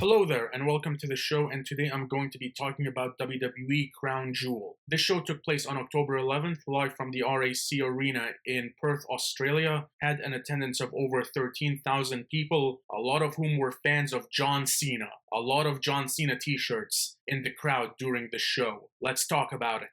Hello there, and welcome to the show, and today I'm going to be talking about WWE Crown Jewel. This show took place on October 11th, live from the RAC Arena in Perth, Australia, had an attendance of over 13,000 people, a lot of whom were fans of John Cena. A lot of John Cena t-shirts in the crowd during the show. Let's talk about it.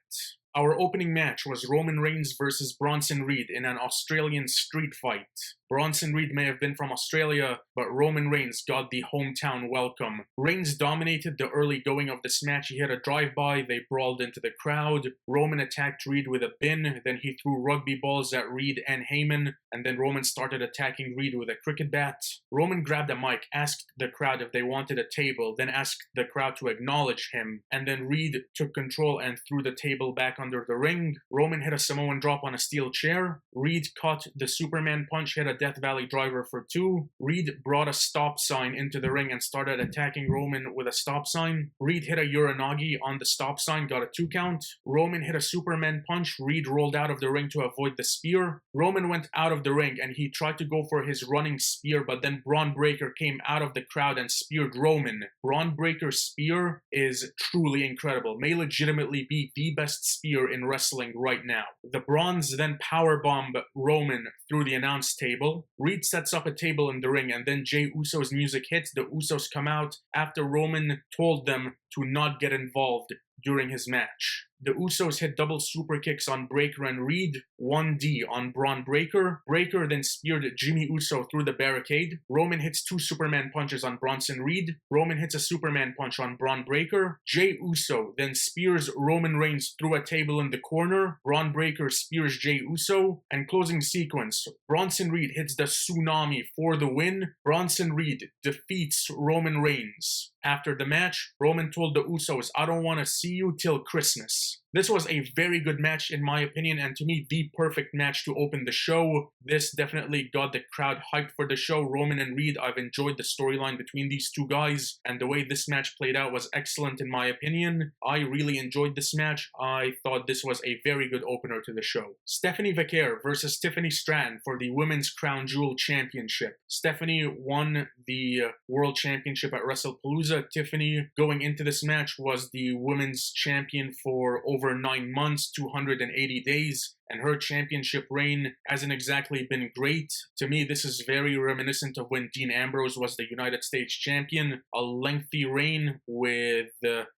Our opening match was Roman Reigns versus Bronson Reed in an Australian street fight. Bronson Reed may have been from Australia, but Roman Reigns got the hometown welcome. Reigns dominated the early going of this match. He hit a drive-by, they brawled into the crowd. Roman attacked Reed with a bin, then he threw rugby balls at Reed and Heyman, and then Roman started attacking Reed with a cricket bat. Roman grabbed a mic, asked the crowd if they wanted a table, then asked the crowd to acknowledge him, and then Reed took control and threw the table back under the ring. Roman hit a Samoan drop on a steel chair. Reed caught the Superman punch, hit a Death Valley driver for 2. Reed brought a stop sign into the ring and started attacking Roman with a stop sign. Reed hit a Uranagi on the stop sign, got a 2 count. Roman hit a Superman punch. Reed rolled out of the ring to avoid the spear. Roman went out of the ring and he tried to go for his running spear, but then Braun Breaker came out of the crowd and speared Roman. Braun Breaker's spear is truly incredible. May legitimately be the best spear in wrestling right now. The Brauns then powerbomb Roman through the announce table. Reed sets up a table in the ring, and then Jey Uso's music hits. The Usos come out after Roman told them to not get involved during his match. The Usos hit double super kicks on Breaker and Reed, 1D on Braun Breaker. Breaker then speared Jimmy Uso through the barricade. Roman hits 2 Superman punches on Bronson Reed. Roman hits a Superman punch on Braun Breaker. Jey Uso then spears Roman Reigns through a table in the corner. Braun Breaker spears Jey Uso. And closing sequence, Bronson Reed hits the Tsunami for the win. Bronson Reed defeats Roman Reigns. After the match, Roman told the Usos, "I don't want to see you till Christmas." This was a very good match in my opinion, and to me, the perfect match to open the show. This definitely got the crowd hyped for the show. Roman and Reed, I've enjoyed the storyline between these two guys, and the way this match played out was excellent in my opinion. I really enjoyed this match. I thought this was a very good opener to the show. Stephanie Vaquer versus Tiffany Stratton for the Women's Crown Jewel Championship. Stephanie won the World Championship at WrestlePalooza. Tiffany, going into this match, was the Women's Champion for over 9 months, 280 days, and her championship reign hasn't exactly been great. To me, this is very reminiscent of when Dean Ambrose was the United States champion. A lengthy reign with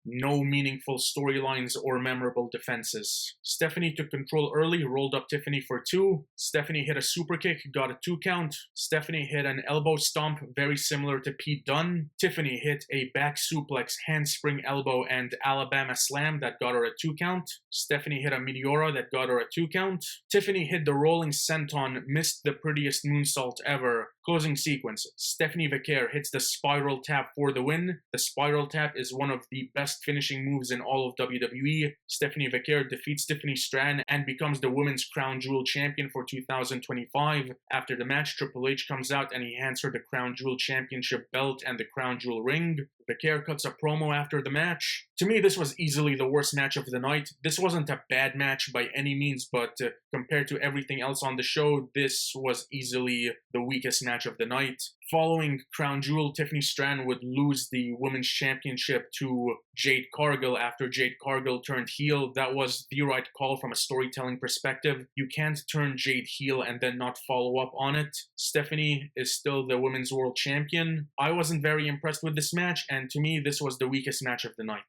no meaningful storylines or memorable defenses. Stephanie took control early, rolled up Tiffany for 2. Stephanie hit a super kick, got a 2 count. Stephanie hit an elbow stomp, very similar to Pete Dunne. Tiffany hit a back suplex, handspring elbow, and Alabama slam that got her a 2 count. Stephanie hit a Meteora that got her a 2 count. Tiffany hit the rolling senton, missed the prettiest moonsault ever. Closing sequence, Stephanie Vaquer hits the spiral tap for the win. The spiral tap is one of the best finishing moves in all of WWE. Stephanie Vaquer defeats Tiffany Stratton and becomes the Women's Crown Jewel Champion for 2025. After the match, Triple H comes out and he hands her the Crown Jewel Championship belt and the Crown Jewel ring. Vaquer cuts a promo after the match. To me, this was easily the worst match of the night. This wasn't a bad match by any means, but compared to everything else on the show, this was easily the weakest match of the night. Following Crown Jewel, Tiffany Stratton would lose the Women's Championship to Jade Cargill after Jade Cargill turned heel. That was the right call from a storytelling perspective. You can't turn Jade heel and then not follow up on it. Stephanie is still the Women's World Champion. I wasn't very impressed with this match, and to me, this was the weakest match of the night.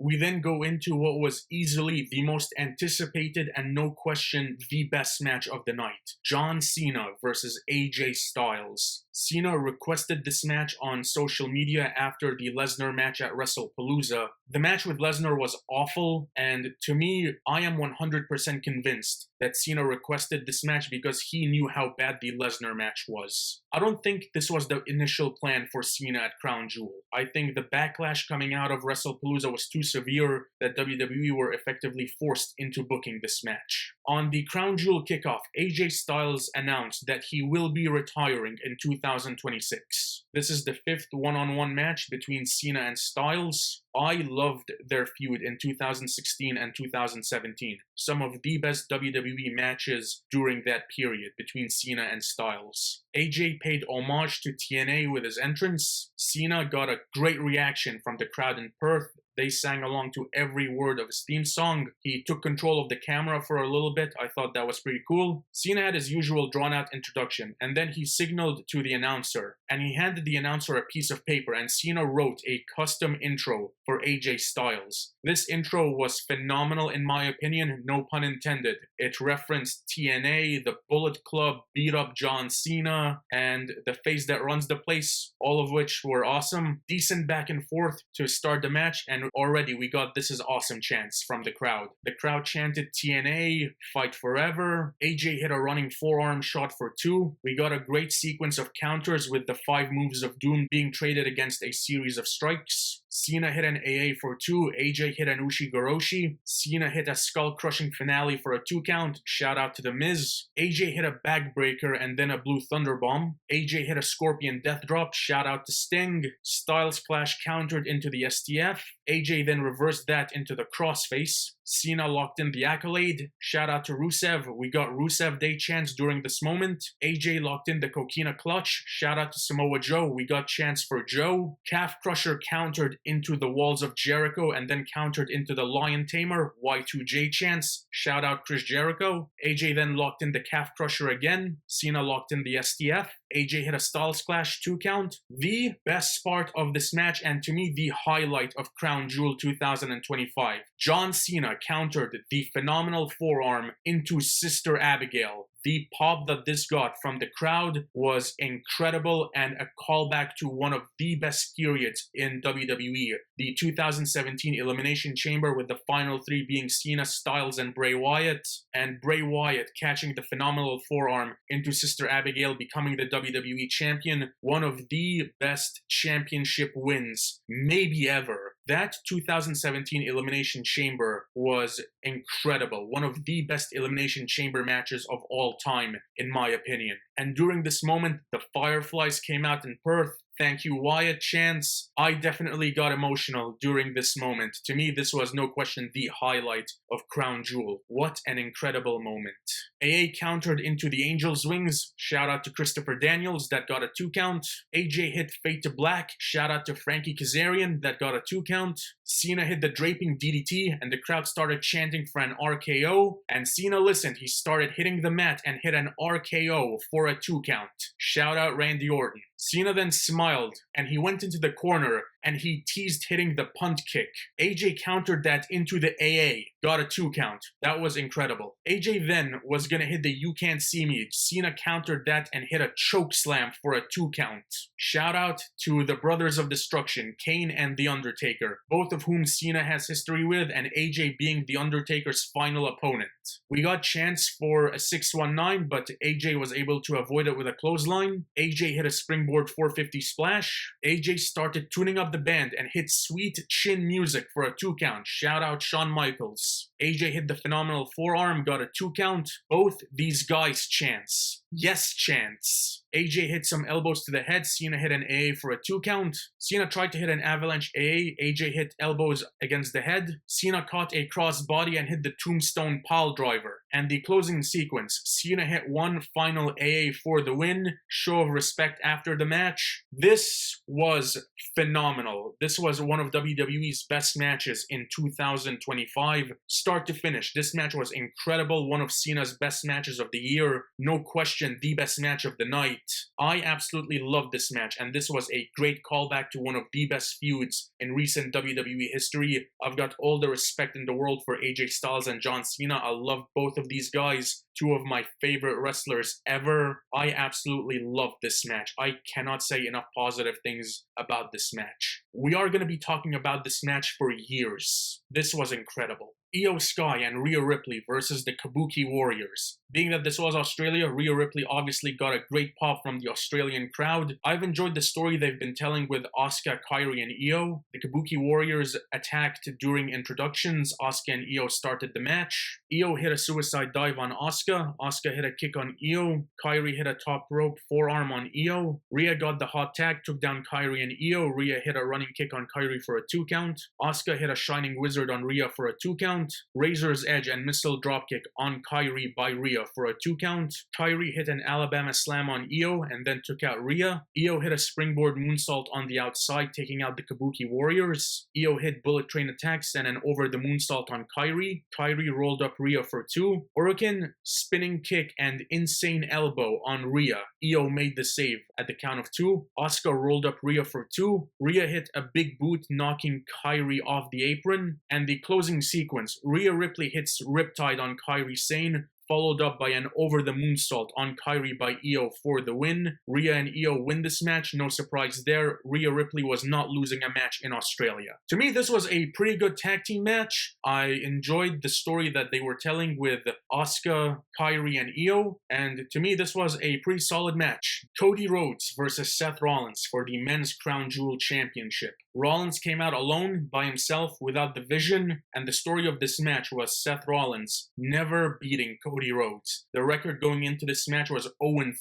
We then go into what was easily the most anticipated and no question the best match of the night. John Cena versus AJ Styles. Cena requested this match on social media after the Lesnar match at WrestlePalooza. The match with Lesnar was awful, and to me, I am 100% convinced that Cena requested this match because he knew how bad the Lesnar match was. I don't think this was the initial plan for Cena at Crown Jewel. I think the backlash coming out of WrestlePalooza was too severe that WWE were effectively forced into booking this match. On the Crown Jewel kickoff, AJ Styles announced that he will be retiring in 2026. This is the 5th one-on-one match between Cena and Styles. I loved their feud in 2016 and 2017. Some of the best WWE matches during that period between Cena and Styles. AJ paid homage to TNA with his entrance. Cena got a great reaction from the crowd in Perth. They sang along to every word of his theme song. He took control of the camera for a little bit. I thought that was pretty cool. Cena had his usual drawn-out introduction, and then he signaled to the announcer, and he handed the announcer a piece of paper, and Cena wrote a custom intro for AJ Styles. This intro was phenomenal in my opinion, no pun intended. It referenced TNA, the Bullet Club, beat up John Cena, and the face that runs the place, all of which were awesome. Decent back and forth to start the match, and already we got "This is awesome" chants from the crowd. The crowd chanted TNA, fight forever. AJ hit a running forearm shot for 2. We got a great sequence of counters with the 5 moves of doom being traded against a series of strikes. Cena hit an AA for 2, AJ hit an Ushigoroshi. Cena hit a skull-crushing finale for a 2 count. Shout out to The Miz. AJ hit a backbreaker and then a blue thunderbomb. AJ hit a scorpion death drop. Shout out to Sting. Styles Clash countered into the STF. AJ then reversed that into the crossface. Cena locked in the accolade. Shout out to Rusev. We got Rusev Day chants during this moment. AJ locked in the Coquina clutch. Shout out to Samoa Joe. We got chants for Joe. Calf Crusher countered into the walls of Jericho and then countered into the Lion Tamer. Y2J chants. Shout out Chris Jericho. AJ then locked in the Calf Crusher again. Cena locked in the STF. AJ hit a Styles Clash 2 count. The best part of this match, and to me the highlight of Crown Jewel 2025. John Cena countered the phenomenal forearm into Sister Abigail. The pop that this got from the crowd was incredible and a callback to one of the best periods in WWE. The 2017 Elimination Chamber, with the final 3 being Cena, Styles, and Bray Wyatt. And Bray Wyatt catching the phenomenal forearm into Sister Abigail, becoming the WWE Champion. One of the best championship wins, maybe ever. That 2017 Elimination Chamber was incredible. One of the best Elimination Chamber matches of all time, in my opinion. And during this moment, the Fireflies came out in Perth. Thank you, Wyatt chants. I definitely got emotional during this moment. To me, this was no question the highlight of Crown Jewel. What an incredible moment. AA countered into the Angel's Wings. Shout out to Christopher Daniels, that got a 2 count. AJ hit Fade to Black. Shout out to Frankie Kazarian, that got a 2 count. Cena hit the Draping DDT, and the crowd started chanting for an RKO. And Cena listened. He started hitting the mat and hit an RKO for a 2 count. Shout out Randy Orton. Cena then smiled, and he went into the corner, and he teased hitting the punt kick. AJ countered that into the AA, got a 2 count. That was incredible. AJ then was gonna hit the You Can't See Me. Cena countered that and hit a choke slam for a 2 count. Shout out to the Brothers of Destruction, Kane and The Undertaker, both of whom Cena has history with, and AJ being The Undertaker's final opponent. We got chance for a 619, but AJ was able to avoid it with a clothesline. AJ hit a springboard 450 splash. AJ started tuning up the band and hit sweet chin music for a 2 count. Shout out Shawn Michaels. AJ hit the phenomenal forearm, got a 2 count. Both these guys chants. Yes chants. AJ hit some elbows to the head. Cena hit an AA for a 2 count. Cena tried to hit an avalanche AA. AJ hit elbows against the head. Cena caught a crossbody and hit the tombstone pile driver. And the closing sequence, Cena hit one final AA for the win. Show of respect after the match. This was phenomenal. This was one of WWE's best matches in 2025. Start to finish, this match was incredible. One of Cena's best matches of the year. No question, the best match of the night. I absolutely loved this match, and this was a great callback to one of the best feuds in recent WWE history. I've got all the respect in the world for AJ Styles and John Cena. I love both of these guys. Two of my favorite wrestlers ever. I absolutely love this match. I cannot say enough positive things about this match. We are going to be talking about this match for years. This was incredible. Io Sky and Rhea Ripley versus the Kabuki Warriors. Being that this was Australia, Rhea Ripley obviously got a great pop from the Australian crowd. I've enjoyed the story they've been telling with Asuka, Kairi, and Io. The Kabuki Warriors attacked during introductions. Asuka and Io started the match. Io hit a suicide dive on Asuka. Asuka hit a kick on Io. Kairi hit a top rope forearm on Io. Rhea got the hot tag, took down Kairi and Io. Rhea hit a running kick on Kairi for a 2 count. Asuka hit a shining wizard on Rhea for a 2 count. count, Razor's Edge and Missile Dropkick on Kairi by Rhea for a 2 count. Kairi hit an Alabama Slam on Io and then took out Rhea. Io hit a springboard moonsault on the outside, taking out the Kabuki Warriors. Io hit bullet train attacks and an over the moonsault on Kairi. Kairi rolled up Rhea for 2. Hurricane, spinning kick, and insane elbow on Rhea. Io made the save at the count of 2. Asuka rolled up Rhea for 2. Rhea hit a big boot, knocking Kairi off the apron. And the closing sequence, Rhea Ripley hits Riptide on Kairi Sane, followed up by an over the moonsault on Kairi by Io for the win. Rhea and Io win this match, no surprise there. Rhea Ripley was not losing a match in Australia. To me, this was a pretty good tag team match. I enjoyed the story that they were telling with Asuka, Kairi, and Io, and to me, this was a pretty solid match. Cody Rhodes versus Seth Rollins for the Men's Crown Jewel Championship. Rollins came out alone, by himself, without the Vision, and the story of this match was Seth Rollins never beating Cody Rhodes. The record going into this match was 0-3.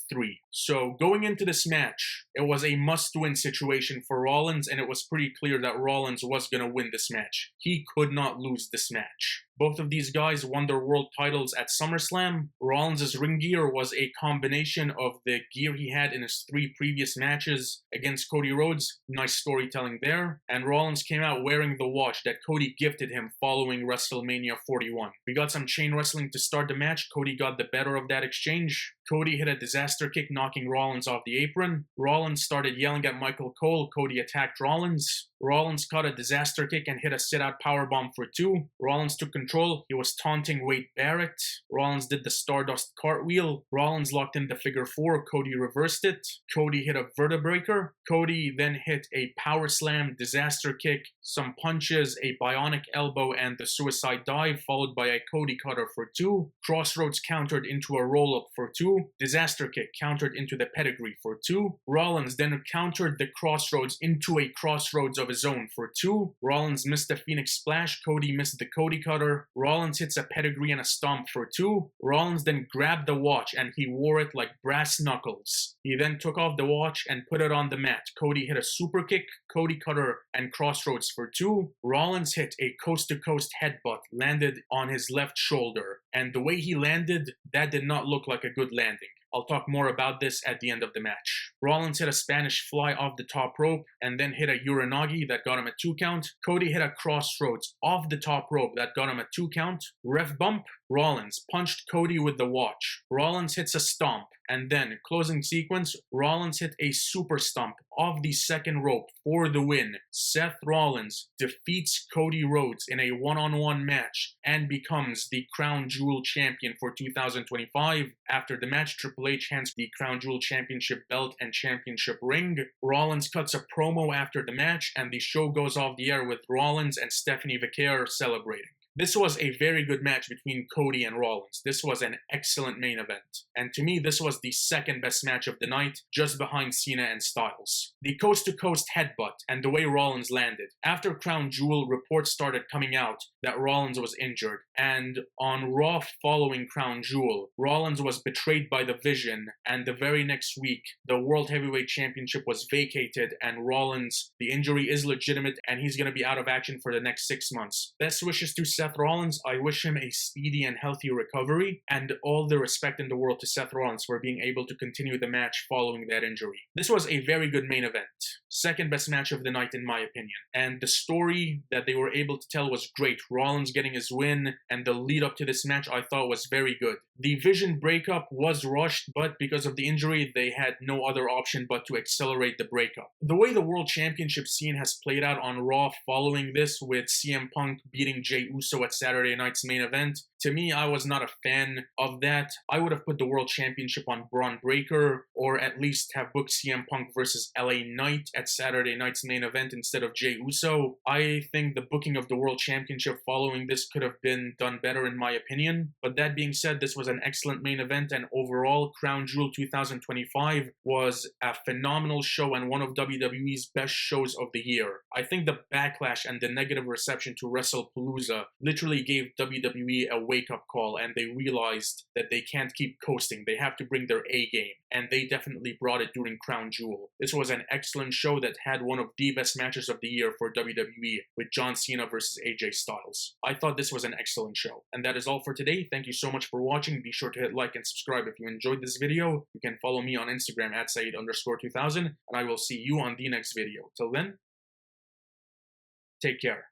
So going into this match, it was a must-win situation for Rollins, and it was pretty clear that Rollins was going to win this match. He could not lose this match. Both of these guys won their world titles at SummerSlam. Rollins' ring gear was a combination of the gear he had in his 3 previous matches against Cody Rhodes. Nice storytelling there. And Rollins came out wearing the watch that Cody gifted him following WrestleMania 41. We got some chain wrestling to start the match. Cody got the better of that exchange. Cody hit a disaster kick, knocking Rollins off the apron. Rollins started yelling at Michael Cole. Cody attacked Rollins. Rollins caught a disaster kick and hit a sit-out powerbomb for 2. Rollins took control. He was taunting Wade Barrett. Rollins did the Stardust cartwheel. Rollins locked in the figure 4. Cody reversed it. Cody hit a vertebreaker. Cody then hit a power slam, disaster kick, some punches, a bionic elbow, and the suicide dive, followed by a Cody cutter for 2. Crossroads countered into a roll-up for 2. Disaster kick countered into the pedigree for 2. Rollins then countered the Crossroads into a Crossroads of his own for 2. Rollins missed the Phoenix Splash. Cody missed the Cody cutter. Rollins hits a pedigree and a stomp for 2. Rollins then grabbed the watch and he wore it like brass knuckles. He then took off the watch and put it on the mat. Cody hit a super kick, Cody cutter, and Crossroads for 2. Rollins hit a coast-to-coast headbutt, landed on his left shoulder. And the way he landed, that did not look like a good landing. I'll talk more about this at the end of the match. Rollins hit a Spanish fly off the top rope and then hit a Uranagi that got him a 2 count. Cody hit a Crossroads off the top rope that got him a 2 count. Ref bump. Rollins punched Cody with the watch. Rollins hits a stomp. And then, closing sequence, Rollins hit a super stomp off the second rope for the win. Seth Rollins defeats Cody Rhodes in a one-on-one match and becomes the Crown Jewel champion for 2025. After the match, Triple H hands the Crown Jewel championship belt and championship ring. Rollins cuts a promo after the match, and the show goes off the air with Rollins and Stephanie Vaquer celebrating. This was a very good match between Cody and Rollins. This was an excellent main event. And to me, this was the second best match of the night, just behind Cena and Styles. The coast-to-coast headbutt and the way Rollins landed. After Crown Jewel, reports started coming out that Rollins was injured. And on Raw following Crown Jewel, Rollins was betrayed by the Vision. And the very next week, the World Heavyweight Championship was vacated. And Rollins, the injury is legitimate and he's going to be out of action for the next 6 months. Best wishes to Seth Rollins. I wish him a speedy and healthy recovery, and all the respect in the world to Seth Rollins for being able to continue the match following that injury. This was a very good main event. Second best match of the night in my opinion. And the story that they were able to tell was great. Rollins getting his win, and the lead up to this match I thought was very good. The Vision breakup was rushed, but because of the injury, they had no other option but to accelerate the breakup. The way the World Championship scene has played out on Raw following this, with CM Punk beating Jey Uso at Saturday night's main event, to me, I was not a fan of that. I would have put the World Championship on Braun Breaker, or at least have booked CM Punk versus LA Knight at Saturday night's main event instead of Jey Uso. I think the booking of the World Championship following this could have been done better in my opinion. But that being said, this was an excellent main event, and overall, Crown Jewel 2025 was a phenomenal show and one of WWE's best shows of the year. I think the backlash and the negative reception to WrestlePalooza literally gave WWE a wake-up call and they realized that they can't keep coasting. They have to bring their A game, and they definitely brought it during Crown Jewel. This was an excellent show that had one of the best matches of the year for WWE with John Cena versus AJ Styles. I thought this was an excellent show. And that is all for today. Thank you so much for watching. Be sure to hit like and subscribe if you enjoyed this video. You can follow me on Instagram at Saeed_2000, and I will see you on the next video. Till then, take care.